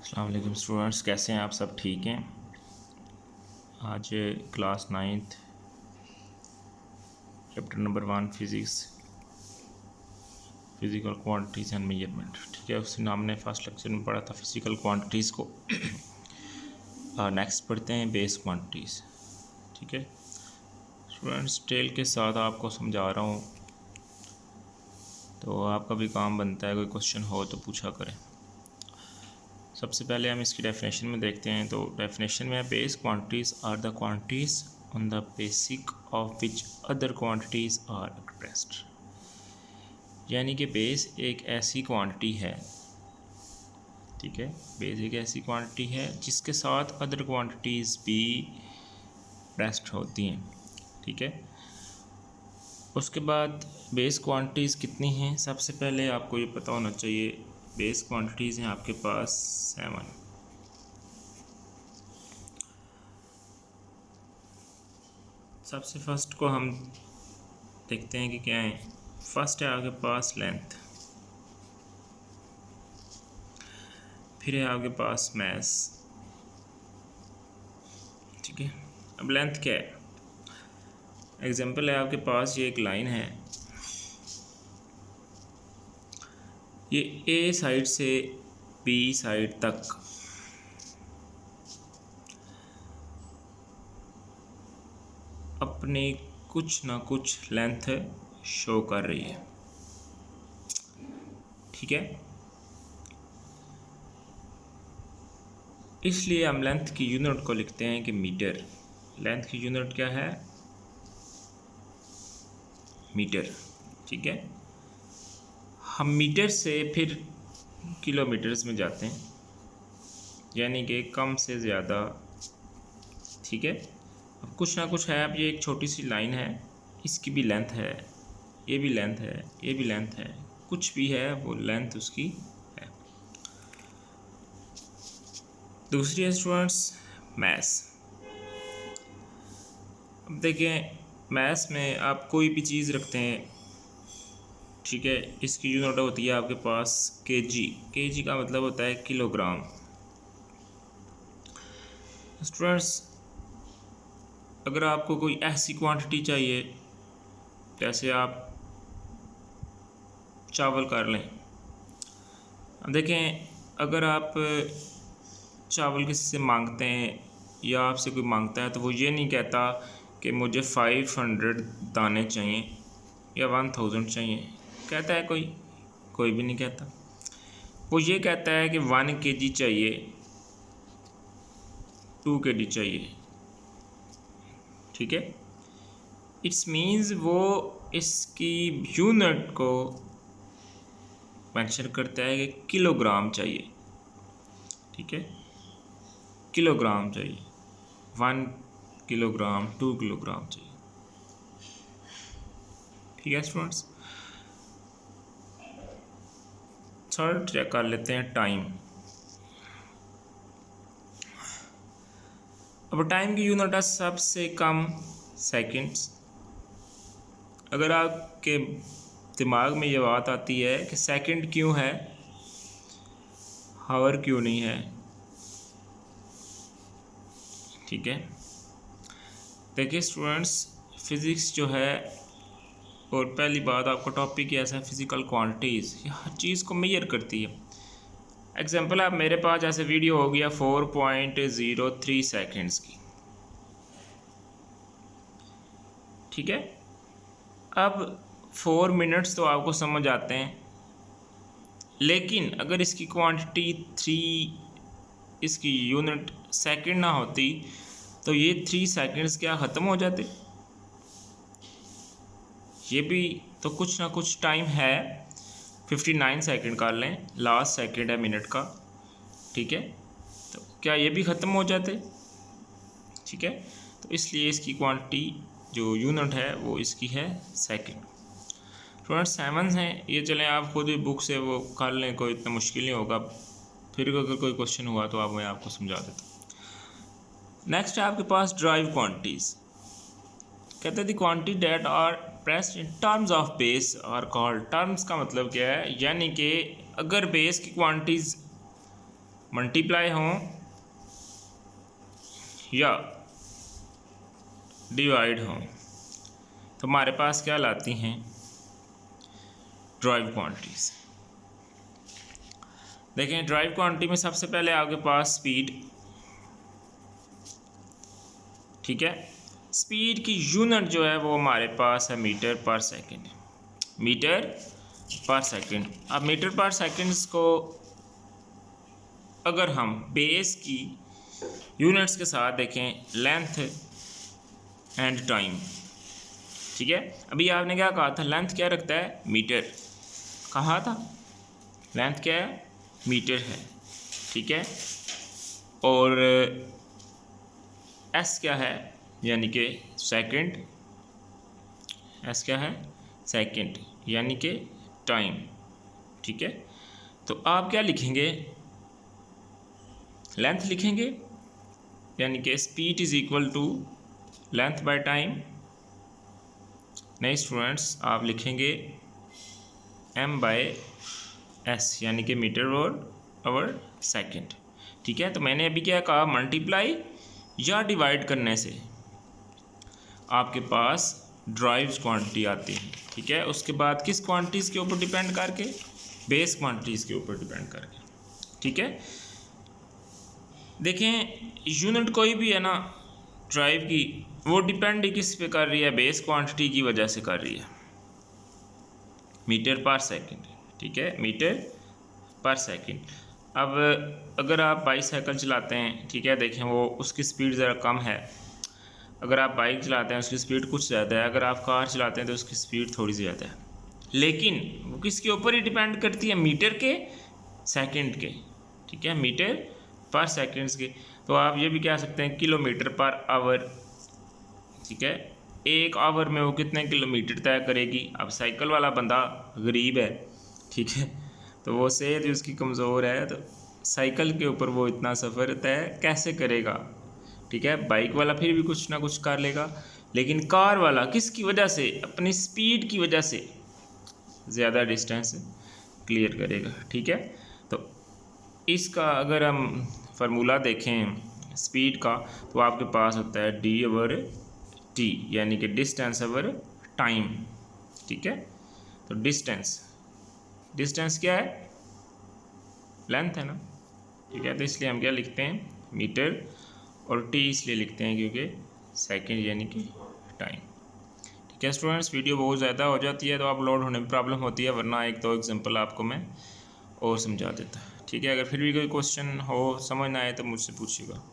अस्सलाम वालेकुम स्टूडेंट्स, कैसे हैं आप सब? ठीक हैं। आज class 9th chapter number 1 physical quantities and measurement. ठीक है, उसी नाम ने फर्स्ट लेक्चर में पढ़ा था फिज़िकल क्वांटिटीज़ को। नेक्स्ट पढ़ते हैं बेस क्वांटिटीज़। ठीक है स्टूडेंट्स, टेल के साथ आपको समझा रहा हूँ, तो आपका भी काम बनता है कोई क्वेश्चन हो तो पूछा करें। सबसे पहले हम इसकी डेफिनेशन में देखते हैं। तो डेफिनेशन में base quantities are the quantities on the basic of which other quantities are expressed. यानी कि बेस एक ऐसी क्वांटिटी है, ठीक है, बेस एक ऐसी क्वांटिटी है जिसके साथ अदर क्वांटिटीज़ भी एक्सप्रेस्ड होती हैं। ठीक है, उसके बाद बेस क्वांटिटीज़ कितनी हैं? सबसे पहले आपको ये पता होना चाहिए, बेस क्वांटिटीज़ हैं आपके पास 7। सबसे फर्स्ट को हम देखते हैं कि क्या है। फर्स्ट है आपके पास लेंथ, फिर है आपके पास मैस। ठीक है, अब लेंथ क्या है? एग्जांपल है आपके पास, ये एक लाइन है, ये ए साइड से बी साइड तक अपनी कुछ ना कुछ लेंथ शो कर रही है। ठीक है, इसलिए हम लेंथ की यूनिट को लिखते हैं कि मीटर। लेंथ की यूनिट क्या है? मीटर। ठीक है, हम मीटर से फिर किलोमीटर्स में जाते हैं, यानी कि कम से ज़्यादा। ठीक है, अब कुछ ना कुछ है। अब ये एक छोटी सी लाइन है, इसकी भी लेंथ है, ये भी लेंथ है, ये भी लेंथ है, कुछ भी है वो लेंथ उसकी है। दूसरी है स्टूडेंट्स मैस। अब देखें, मैस में आप कोई भी चीज़ रखते हैं, ठीक है, इसकी यूनिट होती है आपके पास केजी। केजी का मतलब होता है किलोग्राम। स्टूडेंट्स, अगर आपको कोई ऐसी क्वांटिटी चाहिए, जैसे आप चावल कर लें। अब देखें, अगर आप चावल किसी से मांगते हैं या आपसे कोई मांगता है, तो वो ये नहीं कहता कि मुझे 500 दाने चाहिए या 1000 चाहिए। कहता है कोई भी नहीं कहता। वो ये कहता है कि 1 kg चाहिए, 2 kg चाहिए। ठीक है, इट्स मीन्स वो इसकी यूनिट को मेंशन करता है कि किलोग्राम चाहिए। ठीक है, किलोग्राम चाहिए, 1 किलोग्राम, 2 किलोग्राम चाहिए। ठीक है स्टूडेंट्स, थर्ड चेक कर लेते हैं टाइम। अब टाइम की यूनिट है सबसे कम सेकंड्स। अगर आपके दिमाग में ये बात आती है कि सेकंड क्यों है, हावर क्यों नहीं है, ठीक है, देखिए स्टूडेंट्स, फिज़िक्स जो है, और पहली बात आपका टॉपिक ही ऐसा है फिज़िकल क्वांटिटीज़, ये हर चीज़ को मेजर करती है। एग्जांपल, आप मेरे पास ऐसे वीडियो हो गया 4.03 सेकंड्स की। ठीक है, अब 4 मिनट्स तो आपको समझ आते हैं, लेकिन अगर इसकी क्वांटिटी 3, इसकी यूनिट सेकंड ना होती, तो ये 3 सेकंड्स क्या ख़त्म हो जाते? ये भी तो कुछ ना कुछ टाइम है। 59 सेकंड कर लें, लास्ट सेकंड है मिनट का। ठीक है, तो क्या ये भी ख़त्म हो जाते? ठीक है, तो इसलिए इसकी क्वांटिटी जो यूनिट है वो इसकी है सेकंड। स्टूडेंट 7 हैं, ये चलें आप खुद भी बुक से वो कर लें, कोई इतना मुश्किल नहीं होगा। फिर अगर कोई क्वेश्चन हुआ तो मैं आपको समझा देता हूँ। नेक्स्ट है आपके पास ड्राइव क्वांटिटीज़। कहते हैं the quantity that are pressed in terms of base are called. Terms का मतलब क्या है? यानी कि अगर बेस की क्वांटिटीज़ मल्टीप्लाई हों या डिवाइड हों तो हमारे पास क्या लाती हैं, ड्राइव क्वांटिटीज़। देखें ड्राइव क्वांटिटी में सबसे पहले आपके पास स्पीड, ठीक है, स्पीड की यूनिट जो है वो हमारे पास है मीटर पर सेकंड, मीटर पर सेकंड। अब मीटर पर सेकंड्स को अगर हम बेस की यूनिट्स के साथ देखें, लेंथ एंड टाइम, ठीक है। अभी आपने क्या कहा था, लेंथ क्या रखता है, मीटर, कहा था लेंथ क्या है, मीटर है, ठीक है। और एस क्या है, यानी कि सेकंड, एस क्या है, सेकंड यानी कि टाइम, ठीक है। तो आप क्या लिखेंगे, लेंथ लिखेंगे, यानी कि speed is equal to length by time. नहीं स्टूडेंट्स, आप लिखेंगे m बाय एस यानी कि मीटर और आवर सेकंड, ठीक है। तो मैंने अभी क्या कहा, मल्टीप्लाई या डिवाइड करने से आपके पास ड्राइव्स क्वांटिटी आती है, ठीक है। उसके बाद किस क्वांटिटीज़ के ऊपर डिपेंड करके, बेस क्वांटिटीज़ के ऊपर डिपेंड करके, ठीक है। देखें यूनिट कोई भी है ना ड्राइव की, वो डिपेंड किस पे कर रही है, बेस क्वांटिटी की वजह से कर रही है, मीटर पर सेकंड, ठीक है, मीटर पर सेकंड। अब अगर आप बाईसाइकिल चलाते हैं, ठीक है, देखें वो उसकी स्पीड ज़रा कम है, अगर आप बाइक चलाते हैं उसकी स्पीड कुछ ज़्यादा है, अगर आप कार चलाते हैं तो उसकी स्पीड थोड़ी ज़्यादा है, लेकिन वो किसके ऊपर ही डिपेंड करती है, मीटर के सेकंड के, ठीक है, मीटर पर सेकंड्स के। तो आप ये भी कह सकते हैं किलोमीटर पर आवर, ठीक है, एक आवर में वो कितने किलोमीटर तय करेगी। अब साइकिल वाला बंदा गरीब है, ठीक है, तो वो सेहत उसकी कमज़ोर है, तो साइकिल के ऊपर वो इतना सफ़र तय कैसे करेगा, ठीक है। बाइक वाला फिर भी कुछ ना कुछ कर लेगा, लेकिन कार वाला किसकी वजह से, अपनी स्पीड की वजह से ज़्यादा डिस्टेंस क्लियर करेगा, ठीक है। तो इसका अगर हम फार्मूला देखें स्पीड का, तो आपके पास होता है डी ओवर टी यानी कि डिस्टेंस ओवर टाइम, ठीक है। तो डिस्टेंस क्या है, लेंथ है ना, ठीक है। तो इसलिए हम क्या लिखते हैं, मीटर, और टी इसलिए लिखते हैं क्योंकि सेकंड यानी कि टाइम, ठीक है। स्टूडेंट्स वीडियो बहुत ज़्यादा हो जाती है तो अपलोड होने में प्रॉब्लम होती है, वरना एक दो एग्जांपल आपको मैं और समझा देता, ठीक है। अगर फिर भी कोई क्वेश्चन हो समझ ना आए तो मुझसे पूछिएगा।